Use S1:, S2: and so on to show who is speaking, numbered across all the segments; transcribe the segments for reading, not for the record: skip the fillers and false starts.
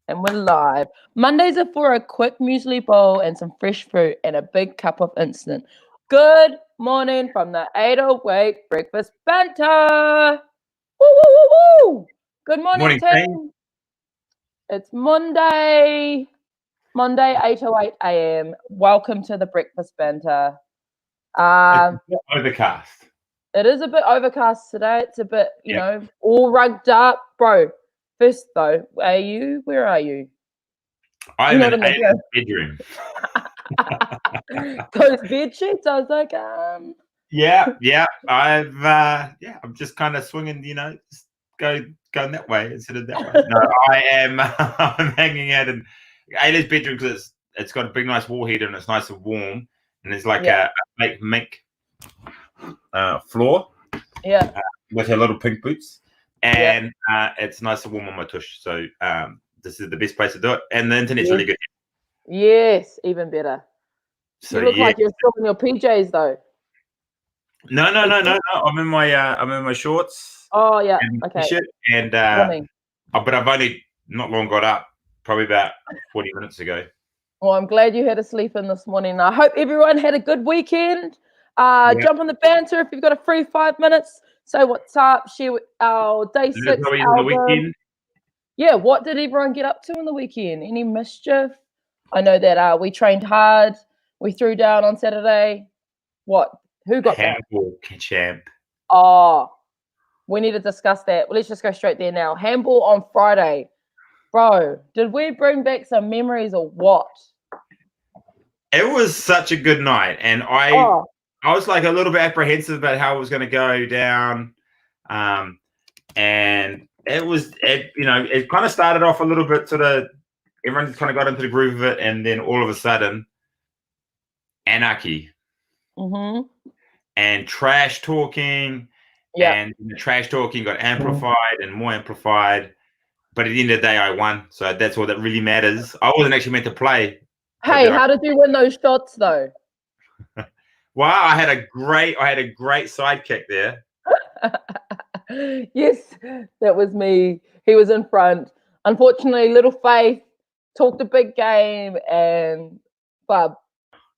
S1: And we're live. Mondays are for a quick muesli bowl and some fresh fruit and a big cup of instant. Good morning from the 808 Breakfast Banter. Woo, woo, woo, woo. Good morning, team. It's Monday, 8:08 a.m. Welcome to the Breakfast Banter.
S2: It's overcast.
S1: It is a bit overcast today. It's a bit, all rugged up. Bro, first though, where are you?
S2: I'm in Ayla's bedroom.
S1: Those bed sheets, I was like,
S2: Yeah. I'm just kind of swinging, just going that way instead of that way. No, I am. I'm hanging out in Ayla's bedroom because it's got a big, nice wall heater and it's nice and warm, and there's like a fake mink floor.
S1: Yeah.
S2: With her little pink boots, and it's nice and warm on my tush. So this is the best place to do it, and the internet's really good.
S1: Yes, even better. So you look like you're still in your PJs though.
S2: No. I'm in my shorts.
S1: Oh yeah, okay.
S2: And but I've only not long got up, probably about 40 minutes ago.
S1: Well, I'm glad you had a sleep in this morning. I hope everyone had a good weekend. Jump on the banter if you've got a free 5 minutes. Say what's up. Share our day 6
S2: album. The weekend.
S1: Yeah, what did everyone get up to on the weekend? Any mischief? I know that we trained hard. We threw down on Saturday. What? Who got that?
S2: Handball champ.
S1: Oh, we need to discuss that. Well, let's just go straight there now. Handball on Friday. Bro, did we bring back some memories or what?
S2: It was such a good night, and I was like a little bit apprehensive about how it was going to go down, and it kind of started off a little bit sort of everyone just kind of got into the groove of it, and then all of a sudden, anarchy, and trash talking, and the trash talking got amplified and more amplified. But at the end of the day, I won, so that's all that really matters. I wasn't actually meant to play.
S1: Hey, how did you win those shots though?
S2: Well, I had a great sidekick there.
S1: Yes, that was me. He was in front. Unfortunately, little Faith talked a big game, and Bub,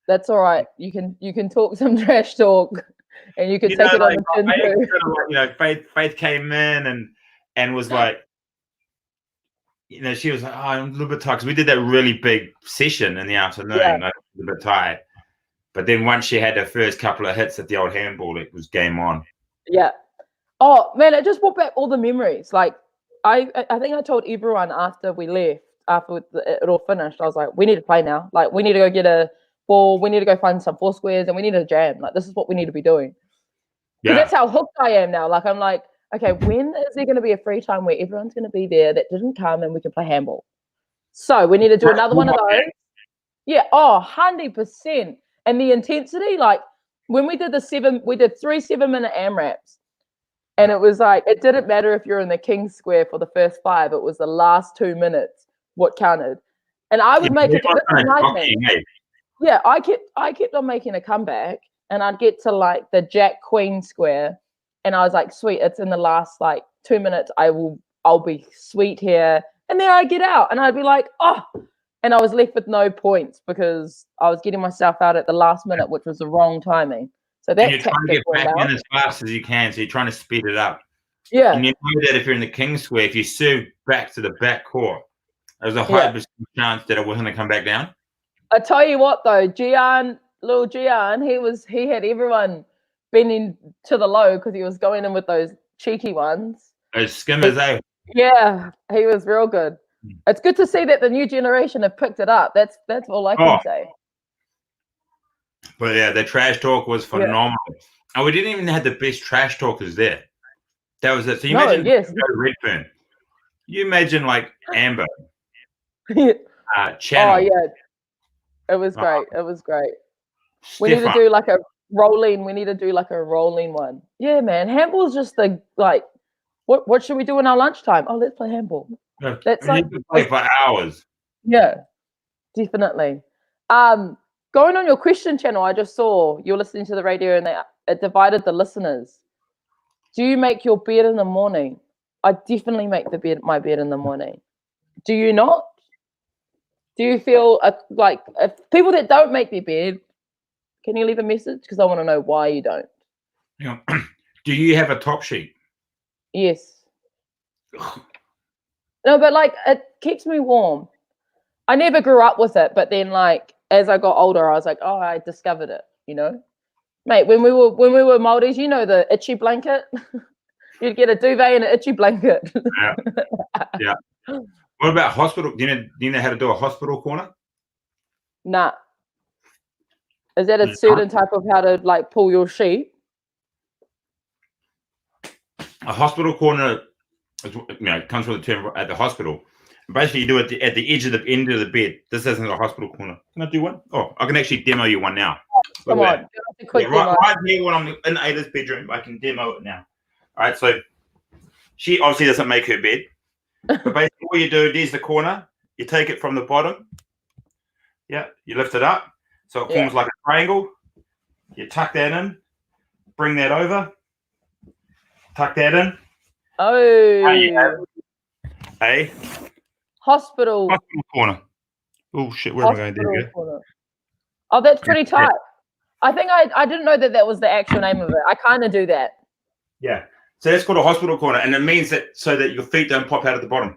S1: that's all right. You can talk some trash talk, and you can take it on the chin too.
S2: Faith came in and was like, she was like, oh, I'm a little bit tired because we did that really big session in the afternoon. I was a bit tired. But then once she had her first couple of hits at the old handball, it was game on.
S1: Yeah. Oh, man, it just brought back all the memories. Like, I think I told everyone after we left, after it all finished, I was like, we need to play now. Like, we need to go get a ball. We need to go find some four squares, and we need to jam. Like, this is what we need to be doing. Yeah. That's how hooked I am now. Like, I'm like, okay, when is there going to be a free time where everyone's going to be there that didn't come and we can play handball? So we need to do another one of those. Yeah, 100%. And the intensity, like when we did we did 3 7-minute AMRAPs. And it was like, it didn't matter if you're in the King Square for the first 5, it was the last 2 minutes what counted. And I would make it. Yeah, I kept on making a comeback, and I'd get to like the Jack Queen Square. And I was like, sweet, it's in the last like 2 minutes. I'll be sweet here. And then I'd get out and I'd be like, oh, and I was left with no points because I was getting myself out at the last minute, which was the wrong timing. So that's
S2: you're trying to get back in as fast as you can. So you're trying to speed it up.
S1: Yeah.
S2: And you know that if you're in the King Square, if you serve back to the back court, there's a high chance that it wasn't going to come back down.
S1: I tell you what though, little Gian, he had everyone bending to the low because he was going in with those cheeky ones.
S2: Those skimmers,
S1: Yeah, he was real good. It's good to see that the new generation have picked it up. That's all I can say.
S2: But yeah, the trash talk was phenomenal. And we didn't even have the best trash talkers there. That was it. So you imagine Redfern. You imagine like Amber. Channel.
S1: Oh yeah. It was great. It was great. We need to do like a rolling. We need to do like a rolling one. Yeah, man. Handball's just the like. What should we do in our lunchtime? Oh, let's play handball. That's like
S2: play for hours.
S1: Yeah, definitely. Going on your question channel, I just saw you're listening to the radio and it divided the listeners. Do you make your bed in the morning? I definitely make my bed in the morning. Do you not? Do you feel like if people that don't make their bed, can you leave a message? Because I want to know why you don't.
S2: You know, do you have a top sheet?
S1: Yes. No, but like it keeps me warm. I never grew up with it, but then like as I got older, I was like, oh, I discovered it. You know, mate. When we were Māoris, you know the itchy blanket. You'd get a duvet and an itchy blanket.
S2: Yeah. Yeah. What about hospital? Do you know how to do a hospital corner?
S1: Nah. Is that a certain type of how to like pull your sheet?
S2: A hospital corner, it comes from the term at the hospital. Basically, you do it at the edge of the end of the bed. This isn't a hospital corner. Can I do one? Oh, I can actually demo you one now.
S1: Come on, a quick demo.
S2: Right here when I'm in Ada's bedroom, I can demo it now. All right, so she obviously doesn't make her bed, but basically what you do, there's the corner. You take it from the bottom. Yeah, you lift it up, so it forms like a triangle. You tuck that in, bring that over, tuck that in.
S1: Oh,
S2: a
S1: hospital
S2: corner. Oh shit, where am I going? There you go.
S1: Oh, that's pretty tight. I think I didn't know that was the actual name of it. I kind of do that.
S2: Yeah, so that's called a hospital corner, and it means that so that your feet don't pop out at the bottom.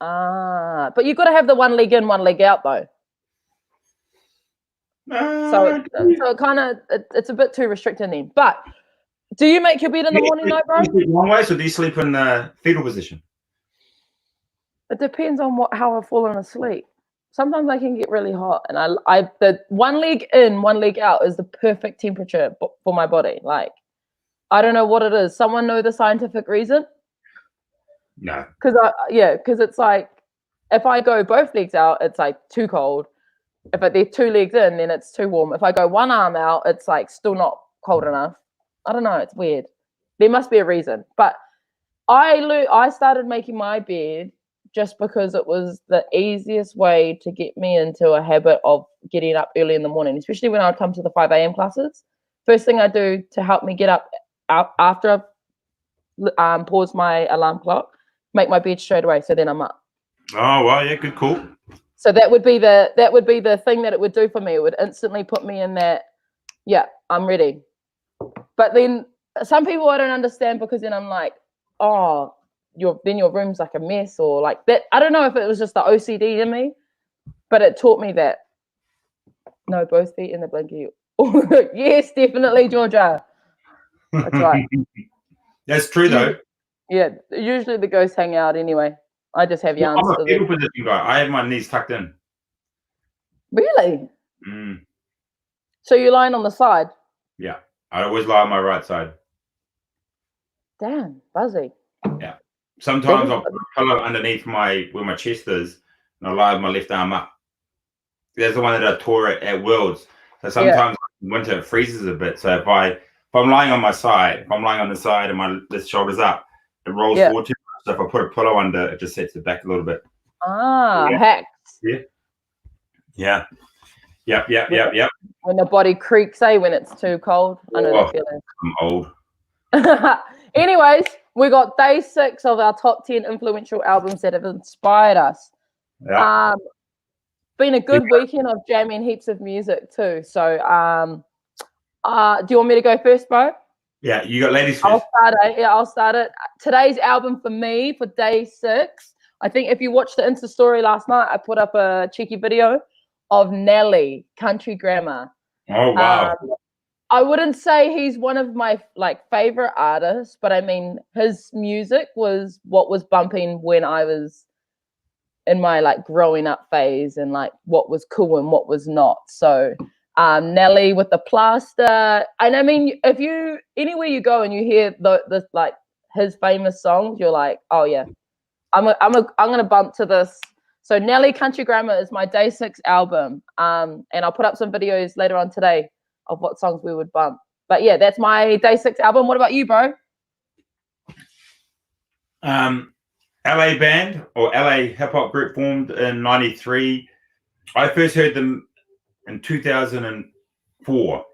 S1: Ah, but you've got to have the one leg in, one leg out though. So it kind of it's a bit too restricting then. But do you make your bed in the morning though, bro?
S2: Do you sleep one way, so do you sleep in the fetal position?
S1: It depends on how I've fallen asleep. Sometimes I can get really hot, and I the one leg in, one leg out is the perfect temperature for my body. Like, I don't know what it is. Someone know the scientific reason?
S2: No.
S1: Because it's like if I go both legs out, it's like too cold. If there's two legs in, then it's too warm. If I go one arm out, it's like still not cold enough. I don't know. It's weird. There must be a reason. But I started making my bed just because it was the easiest way to get me into a habit of getting up early in the morning, especially when I'd come to the 5 a.m. classes. First thing I do to help me get up after I've paused my alarm clock, make my bed straight away. So then I'm up.
S2: Oh, well, yeah, good call.
S1: So that would be the thing that it would do for me. It would instantly put me in that, yeah, I'm ready. But then some people I don't understand, because then I'm like, oh, your room's like a mess, or like that. I don't know if it was just the OCD in me, but it taught me that no, both feet in the blanket. Yes, definitely, Georgia. That's right.
S2: That's true though.
S1: Yeah, usually the ghosts hang out anyway. I just have yarns.
S2: I'm a fetal position guy. I have my knees tucked in.
S1: Really?
S2: Mm.
S1: So you're lying on the side?
S2: Yeah, I always lie on my right side.
S1: Damn, buzzy.
S2: Yeah. Sometimes I'll put a pillow underneath where my chest is, and I lie with my left arm up. That's the one that I tore at Worlds. So sometimes in winter it freezes a bit. So if I'm lying on my side, if I'm lying on the side and my left shoulder's up, it rolls forward too much. So if I put a pillow under, it just sets it back a little bit.
S1: Ah, hacks.
S2: Yeah. Yeah. Yep.
S1: When the body creaks, when it's too cold. I know that feeling.
S2: I'm old.
S1: Anyways, we got day 6 of our top 10 influential albums that have inspired us.
S2: Yeah.
S1: Been a good weekend of jamming heaps of music too. So do you want me to go first, bro?
S2: Yeah, you got ladies first.
S1: I'll start it. Today's album for me for day 6. I think if you watched the Insta story last night, I put up a cheeky video of Nelly, Country Grammar.
S2: Oh wow.
S1: I wouldn't say he's one of my favorite artists, but I mean his music was what was bumping when I was in my growing up phase, and what was cool and what was not. So Nelly with the plaster, and I mean if you anywhere you go and you hear the his famous songs, you're like, oh yeah, I'm gonna bump to this. So Nelly, Country Grammar is my day 6 album, and I'll put up some videos later on today of what songs we would bump. But yeah, that's my day 6 album. What about you, bro?
S2: LA band or LA hip hop group formed in '93. I first heard them in 2004.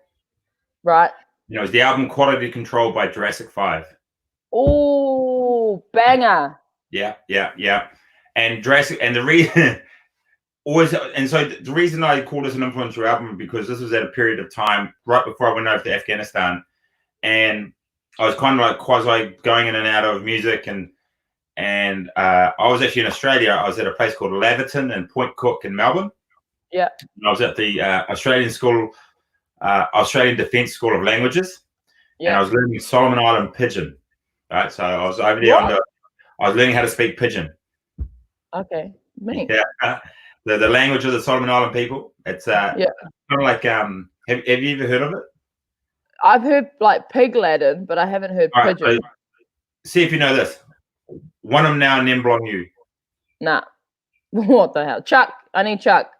S1: Right.
S2: You know, it was the album Quality Control by Jurassic 5.
S1: Oh, banger.
S2: Yeah. And Jurassic, and the reason always, and so the reason I call this an influential album because this was at a period of time right before I went over to Afghanistan, and I was kind of like quasi going in and out of music, and I was actually in Australia. I was at a place called Laverton and Point Cook in Melbourne.
S1: Yeah.
S2: And I was at the Australian Defence School of Languages, and I was learning Solomon Island Pidgin. Right, so I was over there I was learning how to speak Pidgin.
S1: Okay, me.
S2: Yeah, the language of the Solomon Island people. It's kind of like have you ever heard of it?
S1: I've heard like Pig Latin, but I haven't heard Pidgin.
S2: So see if you know this. One of now, nem blong you.
S1: Nah. What the hell? Chuck. I need Chuck.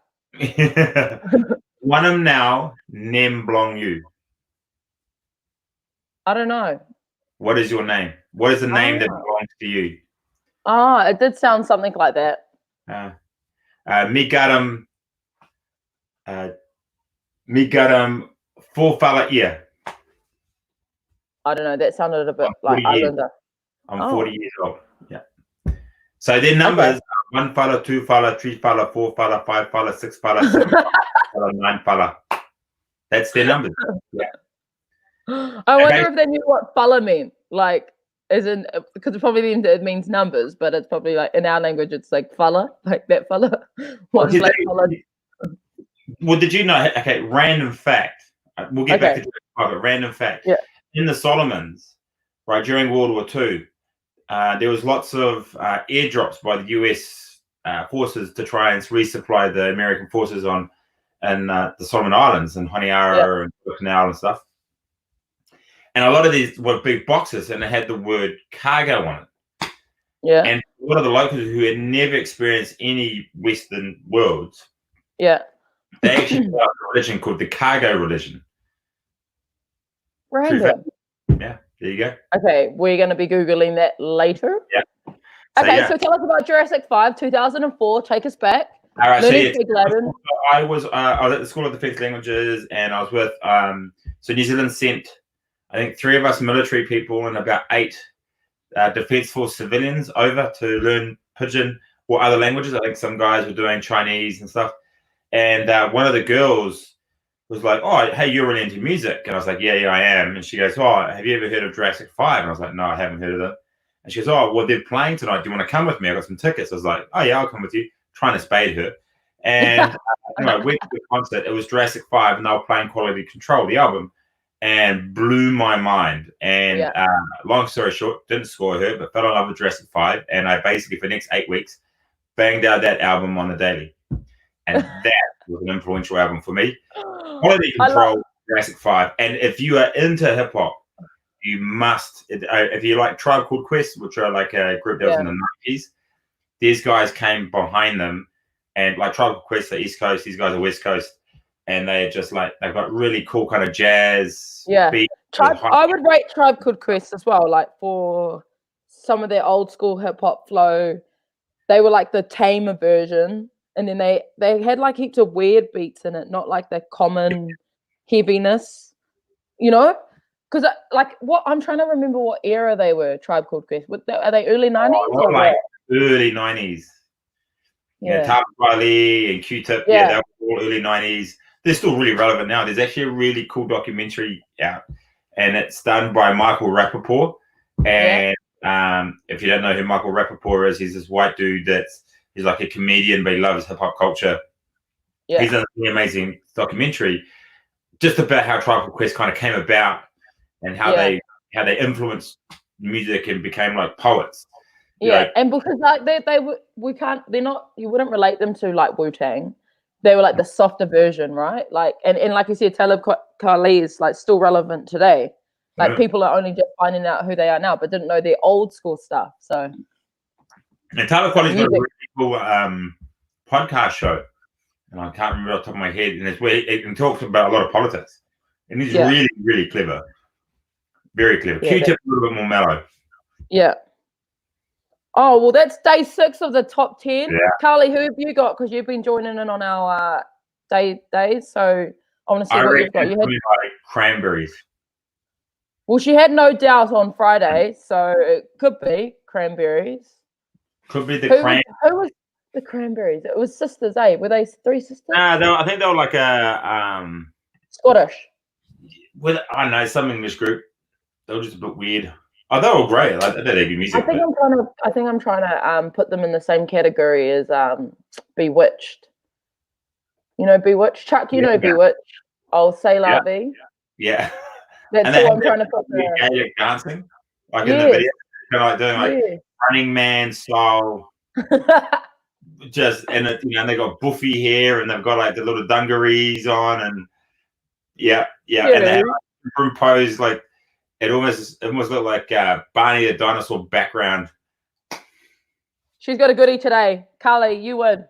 S2: One of now, nem blong you.
S1: I don't know.
S2: What is your name? What is the name that belongs to you?
S1: Oh, it did sound something like that.
S2: Migaram four fella ear.
S1: I don't know. That sounded a bit like Islander.
S2: I'm 40 years old. Yeah. So their numbers: 1 fella, 2 fella, 3 fella, 4 fella, 5 fella, 6 fella, 7 fella, 9 fella. That's their numbers. Yeah.
S1: I wonder if they knew what fella meant. Like, as in, because probably it means numbers, but it's probably like in our language, it's like fella, like that fella.
S2: Well, did you know? Okay, random fact. We'll get back to but random fact.
S1: Yeah.
S2: In the Solomons, right during World War II, there was lots of airdrops by the US forces to try and resupply the American forces in the Solomon Islands and Honiara and Canal and stuff. And a lot of these were big boxes, and they had the word cargo on it.
S1: Yeah.
S2: And a lot of the locals who had never experienced any Western worlds,
S1: they
S2: actually started a religion called the cargo religion.
S1: Random.
S2: Yeah, there you go.
S1: Okay, we're going to be Googling that later.
S2: Yeah.
S1: So tell us about Jurassic 5, 2004. Take us back.
S2: All right. I was at the School of Defence Languages, and I was with so New Zealand sent, I think, 3 of us military people and about 8 Defence Force civilians over to learn Pidgin or other languages. I think some guys were doing Chinese and stuff. And one of the girls was like, "Oh, hey, you're really into music." And I was like, yeah, I am. And she goes, "Oh, have you ever heard of Jurassic 5? And I was like, "No, I haven't heard of it." And she goes, "Oh, well, they're playing tonight. Do you want to come with me? I got some tickets." I was like, "Oh, yeah, I'll come with you." Trying to spade her. And anyway, went to the concert. It was Jurassic 5, and they were playing Quality Control, the album, and blew my mind. And long story short, didn't score her, but fell in love with Jurassic 5. And I basically, for the next 8 weeks, banged out that album on the daily. And that was an influential album for me. Quality Control, Jurassic 5. And if you are into hip hop, you must. If you like Tribe Called Quest, which are like a group that was in the 90s, these guys came behind them, and like Tribe Called Quest, the East Coast, these guys are West Coast, and they're just like, they've got really cool kind of jazz. Beat.
S1: I would rate Tribe Called Quest as well, like for some of their old school hip hop flow. They were like the tamer version. And then they had like heaps of weird beats in it, not like the common heaviness, you know? Because like what I'm trying to remember what era they were. Tribe Called Quest. Are they early 90s?
S2: Or like early 90s. Yeah, Talib Kweli and Q-Tip. Yeah, they were all early 90s. They're still really relevant now. There's actually a really cool documentary out, and it's done by Michael Rappaport. And if you don't know who Michael Rappaport is, he's this white dude he's like a comedian, but he loves hip hop culture. Yeah. He's done an amazing documentary just about how Tribe Called Quest kind of came about and how they influenced music and became like poets.
S1: Yeah, and because like you wouldn't relate them to like Wu-Tang. They were like the softer version, right? Like and like you said, Talib Kweli is like still relevant today. Like people are only just finding out who they are now, but didn't know their old school stuff. So
S2: and Talib Kweli's got a really cool podcast show, and I can't remember off the top of my head. And it's where it talks about a lot of politics, and he's really, really clever, very clever. Q-Tip a little bit more mellow. Yeah.
S1: Oh well, that's day 6 of the top 10. Yeah. Carly, who have you got? Because you've been joining in on our days, so I want to see what you've got. You had
S2: like Cranberries.
S1: Well, she had No Doubt on Friday, so it could be Cranberries.
S2: Could be the
S1: Who was the Cranberries? It was sisters, eh? Were they three sisters?
S2: Nah, I think they were like a
S1: Scottish.
S2: with I don't know, some English group. They were just a bit weird. Oh, they were great. Like, they did good music.
S1: I think I'm trying to put them in the same category as Bewitched. You know Bewitched? Chuck, you know Bewitched. I'll say La Vie.
S2: Yeah.
S1: That's
S2: and
S1: who I'm trying to put
S2: Gaelic dancing. Like in the video. Kind of like doing like Running Man style. Just and it, you know, they got buffy hair and they've got like the little dungarees on and and they have like, imposed like it almost looked like Barney the dinosaur background.
S1: She's got a goodie today. Carly, you win.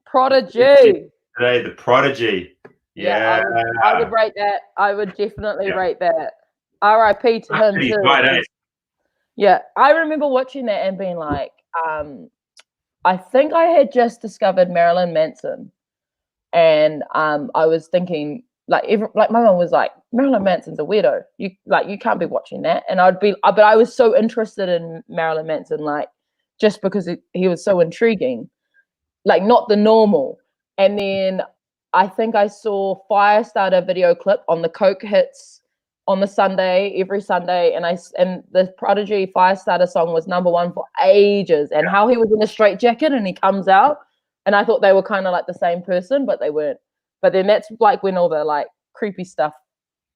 S1: Prodigy.
S2: Today, the Prodigy. Yeah.
S1: I would rate that. I would definitely rate that. R.I.P. to him too.
S2: Right,
S1: yeah, I remember watching that and being like, I think I had just discovered Marilyn Manson, and I was thinking like my mum was like, Marilyn Manson's a weirdo. You can't be watching that. And but I was so interested in Marilyn Manson, like just because he was so intriguing, like not the normal. And then I think I saw Firestarter video clip on the Coke Hits on the Sunday, every Sunday, and the Prodigy Firestarter song was #1 for ages. And how he was in a straitjacket and he comes out, and I thought they were kind of like the same person, but they weren't. But then that's like when all the like creepy stuff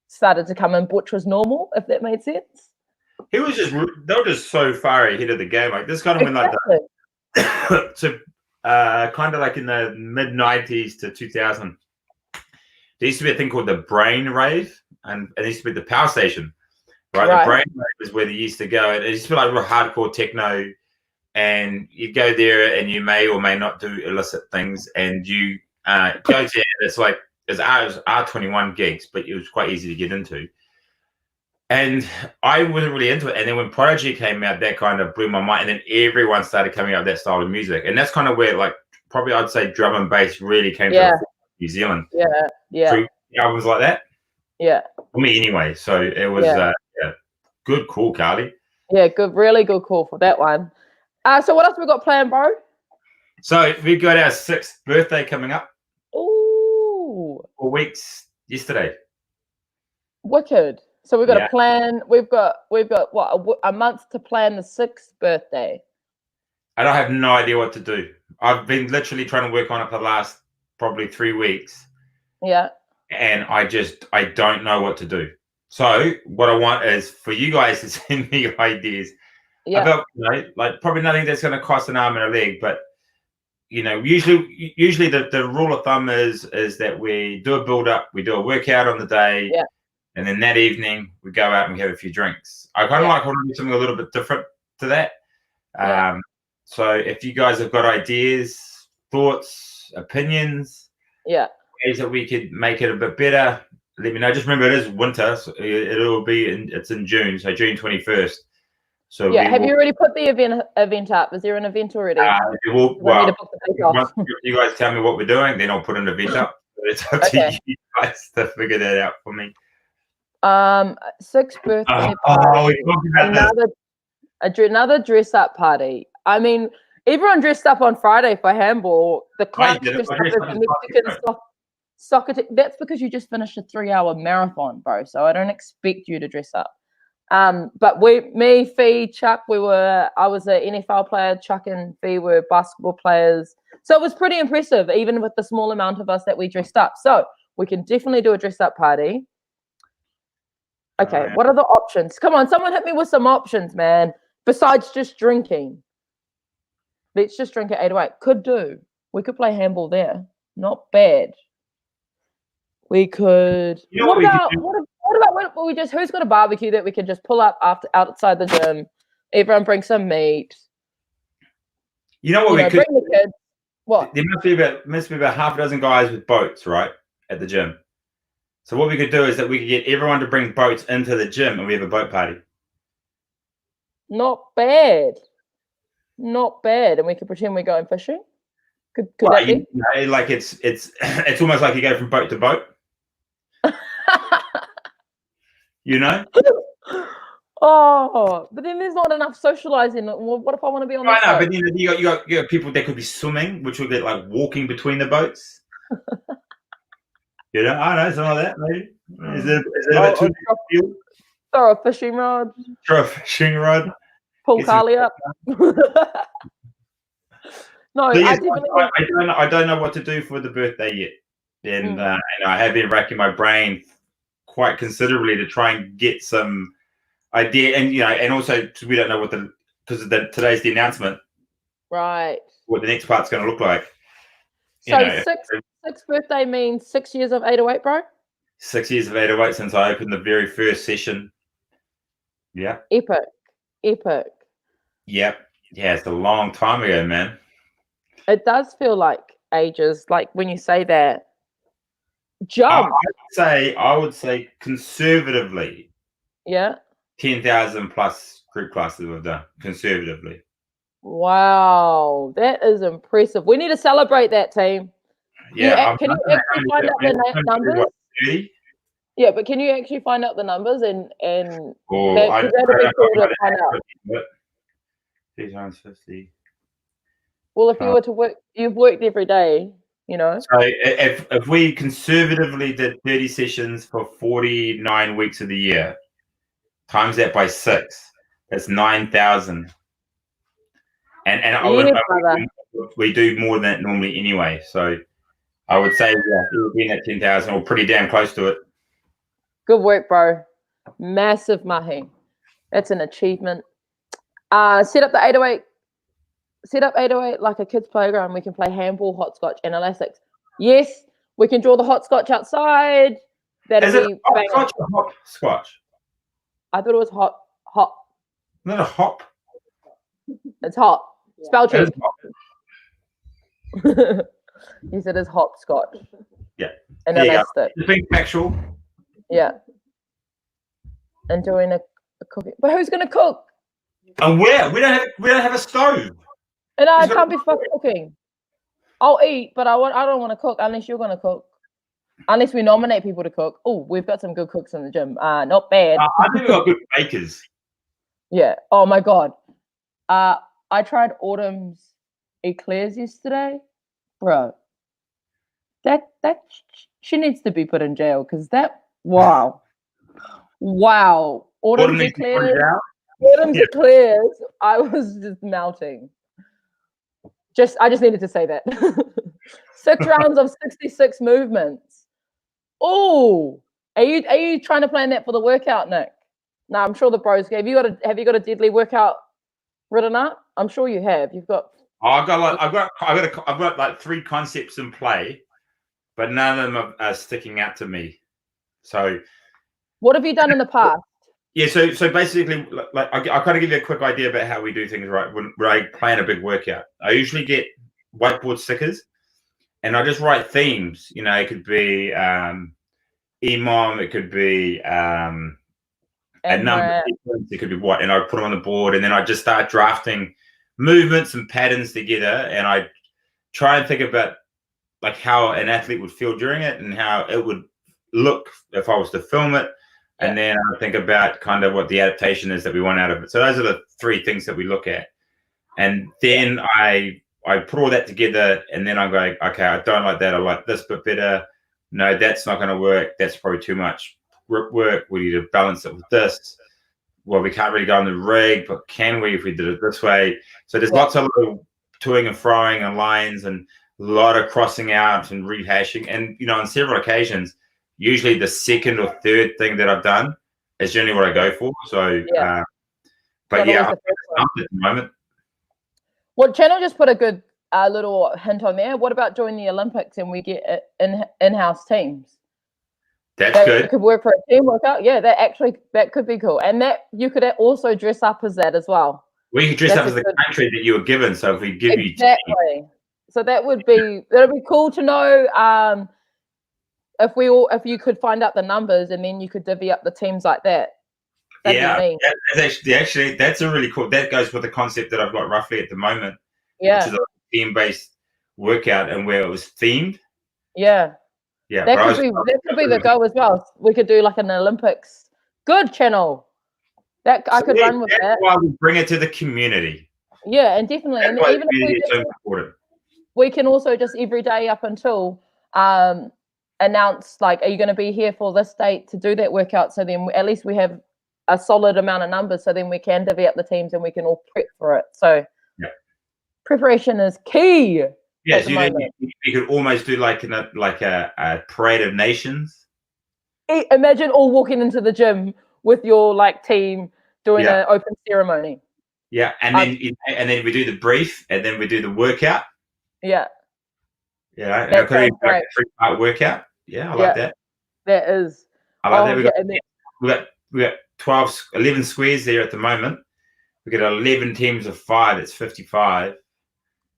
S1: started to come in, which was normal, if that made sense.
S2: They were just so far ahead of the game. Like this kind of when like so kind of like in the mid 90s to 2000, there used to be a thing called the Brain Rave, and it used to be the power station, right? The Brain Rave is where they used to go, and it used to be like real hardcore techno, and you go there and you may or may not do illicit things, and you go there. It's like it was R21 gigs, but it was quite easy to get into. And I wasn't really into it. And then when Prodigy came out, that kind of blew my mind. And then everyone started coming out with that style of music. And that's kind of where, like, probably I'd say drum and bass really came to New Zealand.
S1: Yeah.
S2: Through albums like that.
S1: Yeah.
S2: For me, anyway. So it was good call, Carly.
S1: Yeah, good, really good call for that one. So what else we got planned, bro?
S2: So we got our 6th birthday coming up.
S1: Ooh.
S2: 4 weeks yesterday.
S1: Wicked. So we've got a plan. We've got what, a month to plan the 6th birthday.
S2: And I have no idea what to do. I've been literally trying to work on it for the last probably 3 weeks.
S1: Yeah.
S2: And I don't know what to do. So what I want is for you guys to send me ideas about, like probably nothing that's going to cost an arm and a leg, but usually the rule of thumb is that we do a build up, we do a workout on the day, and then that evening we go out and we have a few drinks. I kind of want to do something a little bit different to that. So if you guys have got ideas, thoughts, opinions, ways that we could make it a bit better, let me know. Just remember, it is winter. So it's in June, so June 21st. So
S1: have you already put the event up? Is there an event already?
S2: Once you guys tell me what we're doing, then I'll put an event up. It's up to you guys to figure that out for me.
S1: 6th birthday party. Another dress up party. I mean, everyone dressed up on Friday for handball. The club dressed up as Mexican soccer team. That's because you just finished a 3-hour marathon, bro. So I don't expect you to dress up. But me, Fee, Chuck, I was an NFL player. Chuck and Fee were basketball players. So it was pretty impressive, even with the small amount of us that we dressed up. So we can definitely do a dress up party. Okay, what are the options? Come on, someone hit me with some options, man. Besides just drinking. Let's just drink at 808. Could do. We could play handball there. Not bad. We could. What about who's got a barbecue that we can just pull up outside the gym? Everyone bring some meat.
S2: You know what we could
S1: bring the kids. What?
S2: There must be about half a dozen guys with boats, right, at the gym. So what we could do is that we could get everyone to bring boats into the gym and we have a boat party.
S1: Not bad. And we could pretend we're going fishing. Could that be?
S2: Like it's almost like you go from boat to boat.
S1: Oh, but then there's not enough socializing. What if I want to be on the
S2: I know,
S1: boat?
S2: but you got people that could be swimming, which will get like walking between the boats. I know something like that. Maybe is it a bit too big?
S1: Throw a fishing rod.
S2: Throw a fishing rod.
S1: Pull Carly up. No,
S2: So yes,
S1: I definitely.
S2: I don't know what to do for the birthday yet, and I have been racking my brain quite considerably to try and get some idea, and also we don't know because today's the announcement,
S1: Right.
S2: what the next part's going to look like.
S1: So sixth birthday means 6 years of 808, bro.
S2: 6 years of 808 since I opened the very first session. Yeah.
S1: Epic.
S2: Yep. Yeah, it's a long time ago, man.
S1: It does feel like ages, like when you say that. Jump.
S2: I would say conservatively.
S1: Yeah.
S2: 10,000 plus group classes we've done conservatively.
S1: Wow, that is impressive. We need to celebrate that, team.
S2: Yeah.
S1: Can you actually find out the numbers?
S2: 30?
S1: Yeah, but can you actually find out the numbers and
S2: that'd
S1: be cool to find out.
S2: 3 times 50.
S1: Well, if you were to work, you've worked every day,
S2: So if we conservatively did 30 sessions for 49 weeks of the year, times that by 6, that's 9,000. And we do more than that normally anyway. So I would say it would be at 10,000 or pretty damn close to it.
S1: Good work, bro. Massive mahi. That's an achievement. Set up the 808. Set up 808 like a kids' playground. We can play handball, hopscotch, and elastics. Yes, we can draw the hopscotch outside.
S2: Is it hopscotch or hopscotch?
S1: I thought it was hot.
S2: Not a hop.
S1: It's hot. Spell check. He said it's hopscotch.
S2: Yeah.
S1: And elastic.
S2: It's being factual.
S1: Yeah. And doing a cooking. But who's gonna cook?
S2: And where? We don't have a stove.
S1: And I can't be fucking cooking. I'll eat, but I don't want to cook unless you're gonna cook. Unless we nominate people to cook. Oh, we've got some good cooks in the gym. Not bad.
S2: I think we've got good bakers.
S1: Yeah. Oh my god. I tried Autumn's eclairs yesterday, bro. That she needs to be put in jail because wow. Autumn's eclairs. I was just melting. I just needed to say that. 6 rounds of 66 movements. Oh, are you trying to plan that for the workout, Nick? No, I'm sure the bros. Have you got a deadly workout written up? I'm sure you have. You've got.
S2: I've got like 3 concepts in play, but none of them are sticking out to me. So,
S1: what have you done in the past?
S2: Yeah, so basically, like I kind of give you a quick idea about how we do things. Right, when I plan a big workout, I usually get whiteboard stickers, and I just write themes. It could be EMOM, it could be a number, it could be what, and I put them on the board, and then I just start drafting movements and patterns together, and I try and think about like how an athlete would feel during it and how it would look if I was to film it. And then I think about kind of what the adaptation is that we want out of it. So those are the 3 things that we look at. And then I put all that together, and then I'm going, okay, I don't like that. I like this bit better. No, that's not going to work. That's probably too much grip work. We need to balance it with this. Well, we can't really go on the rig, but can we if we did it this way? So there's lots of little toing and froing and lines and a lot of crossing out and rehashing. And, on several occasions, usually the second or third thing that I've done is generally what I go for. So, but yeah, at the moment.
S1: Well, Channel just put a good little hint on there. What about joining the Olympics and we get in-house teams?
S2: That's good.
S1: It could work for a team workout. Yeah, that could be cool. And that you could also dress up as that as well.
S2: We could dress up as the country that you were given. So if we give you
S1: so that'd be cool to know. If you could find out the numbers and then you could divvy up the teams like that.
S2: That's a really cool. That goes with the concept that I've got roughly at the moment.
S1: Yeah,
S2: which is a team-based workout and where it was themed.
S1: Yeah. That could be the goal as well. We could do like an Olympics. Good, Channel. That I could run with
S2: that's
S1: that.
S2: why we bring it to the community.
S1: Yeah, and definitely.
S2: That's
S1: And
S2: why the
S1: even if
S2: community
S1: we
S2: is so
S1: just,
S2: important.
S1: we can also just every day up until announce, like, are you going to be here for this date to do that workout? So then at least we have a solid amount of numbers, so then we can divvy up the teams and we can all prep for it. So
S2: Yeah.
S1: preparation is key.
S2: Yeah,
S1: at
S2: so
S1: the moment.
S2: you could almost do like a parade of nations.
S1: Imagine all walking into the gym with your like team doing an open ceremony.
S2: Yeah, and then we do the brief, and then we do the workout.
S1: Yeah.
S2: Yeah, and
S1: That
S2: it could be
S1: sounds
S2: like
S1: great.
S2: a 3-part workout. Yeah, I like that.
S1: That is.
S2: I like that. We got 11 squares there at the moment. We got 11 teams of 5. It's 55.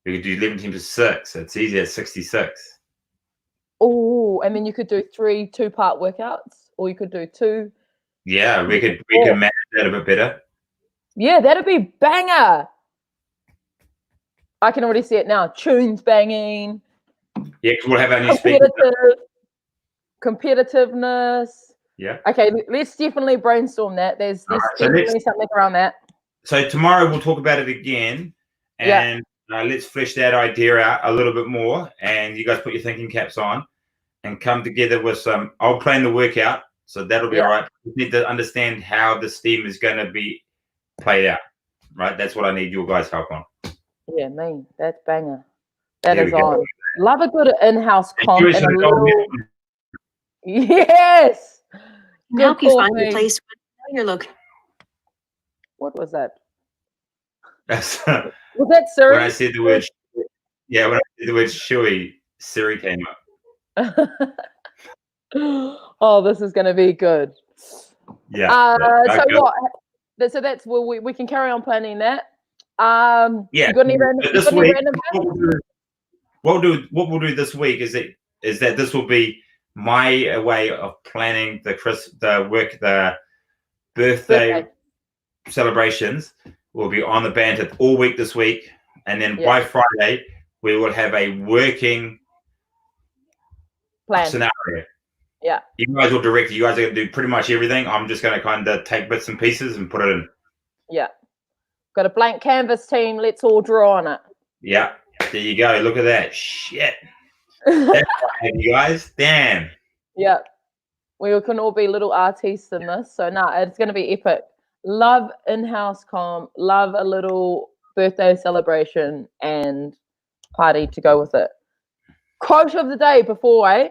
S2: We could do 11 teams of 6. It's easy at 66.
S1: Oh, and then you could do 3 2-part workouts, or you could do 2.
S2: Yeah, we could manage that a bit better.
S1: Yeah, that'd be banger. I can already see it now. Tunes banging.
S2: Yeah, because we'll have our new speakers.
S1: Competitiveness.
S2: Yeah.
S1: Okay, let's definitely brainstorm that. There's definitely something around that.
S2: So tomorrow we'll talk about it again, and let's flesh that idea out a little bit more. And you guys put your thinking caps on and come together with some. I'll plan the workout, so that'll be all right. We need to understand how the steam is going to be played out, right? That's what I need your guys' help on.
S1: Yeah, man, that's banger. That is on. Love a good in-house comp and a little. Yes.
S3: Can help you find the place where you're looking.
S1: What was that?
S2: Was
S1: that Siri?
S2: When I said the word, when I said the word "shui," Siri came up.
S1: Oh, this is going to be good.
S2: Yeah.
S1: So what? So that's we can carry on planning that.
S2: Yeah.
S1: You got any random?
S2: This week, what we'll do this week is that this will be my way of planning the birthday celebrations. Will be on the banter all week this week, and then by Friday we will have a working plan scenario.
S1: Yeah,
S2: you guys will direct. You guys are going to do pretty much everything. I'm just going to kind of take bits and pieces and put it in.
S1: Yeah, got a blank canvas, team. Let's all draw on it.
S2: Yeah, there you go. Look at that shit. That's right, you guys. Damn.
S1: Yeah, we can all be little artists in this. So it's going to be epic. Love in-house comp, love a little birthday celebration and party to go with it. Quote of the day before, eh?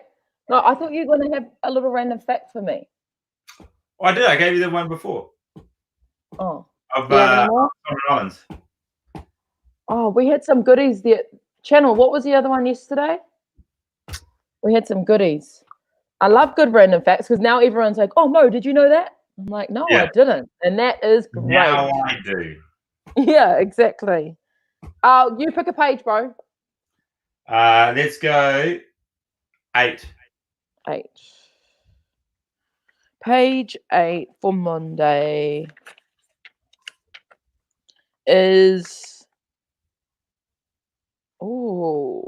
S1: No, I thought you were going to have a little random fact for me.
S2: Oh, I did. I gave you the one before.
S1: Oh.
S2: Of Islands.
S1: Oh, we had some goodies there. Channel, what was the other one yesterday? We had some goodies. I love good random facts because now everyone's like, oh, Mo, did you know that? I'm like, no, I didn't. And that is great.
S2: Now I do.
S1: Yeah, exactly. You pick a page, bro.
S2: Let's go 8.
S1: 8. Page 8 for Monday is... Oh,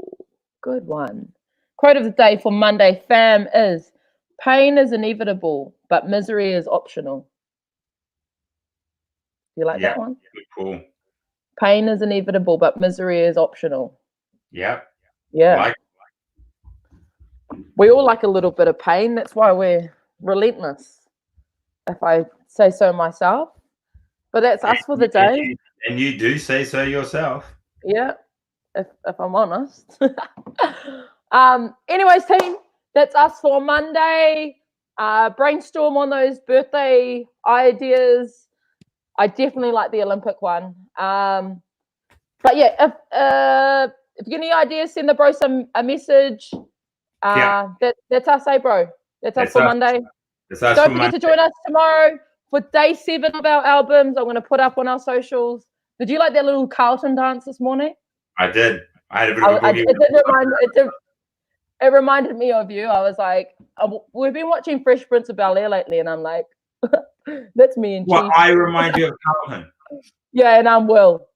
S1: good one. Quote of the day for Monday, fam, is... Pain is inevitable, but misery is optional. You like that one?
S2: Cool.
S1: Pain is inevitable, but misery is optional.
S2: Yeah.
S1: Yeah. We all like a little bit of pain. That's why we're relentless, if I say so myself. But that's us for the day.
S2: And you do say so yourself.
S1: Yeah, if I'm honest. Anyways, team, that's us for Monday. Brainstorm on those birthday ideas. I definitely like the Olympic one. But yeah, if you get any ideas, send the bro a message. That's us, bro. That's us for Monday. Don't forget to join us tomorrow for day 7 of our albums. I'm going to put up on our socials. Did you like that little Carlton dance this morning?
S2: I did. I had a bit of a boogie.
S1: It reminded me of you. I was like, we've been watching Fresh Prince of Bel-Air lately, and I'm like, that's me and
S2: Well, I remind you of Carlton.
S1: Yeah, and I'm Will.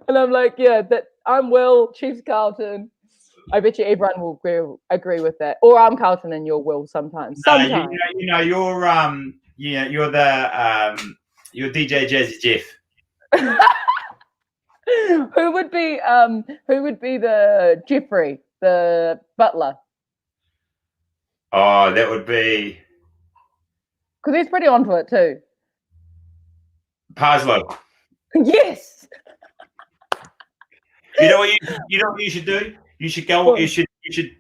S1: And I'm like, yeah, I'm Will, Chiefs Carlton. I bet you everyone will agree with that. Or I'm Carlton and you're Will sometimes.
S2: No,
S1: Sometimes.
S2: you're DJ Jazzy Jeff.
S1: Who would be the Jeffrey, the butler?
S2: Oh, that would be
S1: Because he's pretty onto it too.
S2: Parslow.
S1: Yes.
S2: You know what you should do? You should go.
S1: What?
S2: You should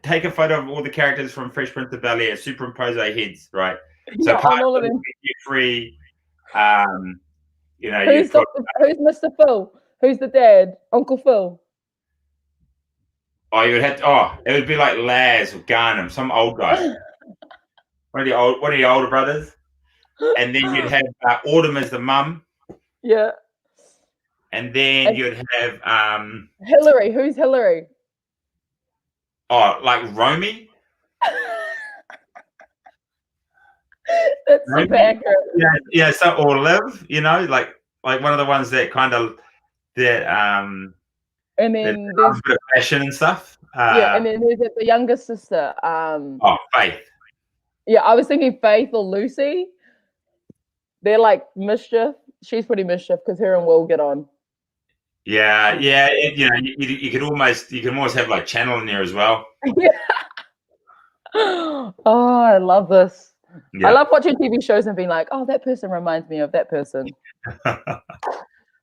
S2: take a photo of all the characters from Fresh Prince of Bel-Air, superimpose their heads, right? So
S1: Yeah, on all of them.
S2: Jeffrey,
S1: Who's Mr. Phil? Who's the dad? Uncle Phil.
S2: Oh, you would have to, it would be like Laz or Garnham, some old guy. One of the older brothers. And then you'd have Autumn as the mum.
S1: Yeah.
S2: And then you'd have
S1: Hillary. Who's Hillary?
S2: Oh, like Romy?
S1: That's super accurate.
S2: Yeah, so or Liv, like one of the ones that kind of
S1: and then there's
S2: a bit of fashion and stuff.
S1: and then there's the younger sister.
S2: Faith.
S1: Yeah, I was thinking Faith or Lucy. They're like mischief. She's pretty mischief because her and Will get on.
S2: Yeah. You can almost have like Channel in there as well.
S1: Yeah. Oh, I love this. Yeah. I love watching TV shows and being like, oh, that person reminds me of that person.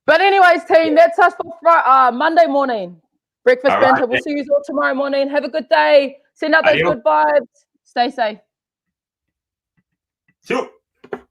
S1: But anyways, team, that's us for Monday morning. Breakfast Banter. We'll see you all tomorrow morning. Have a good day. Send out those good vibes. Stay safe.
S2: Sure.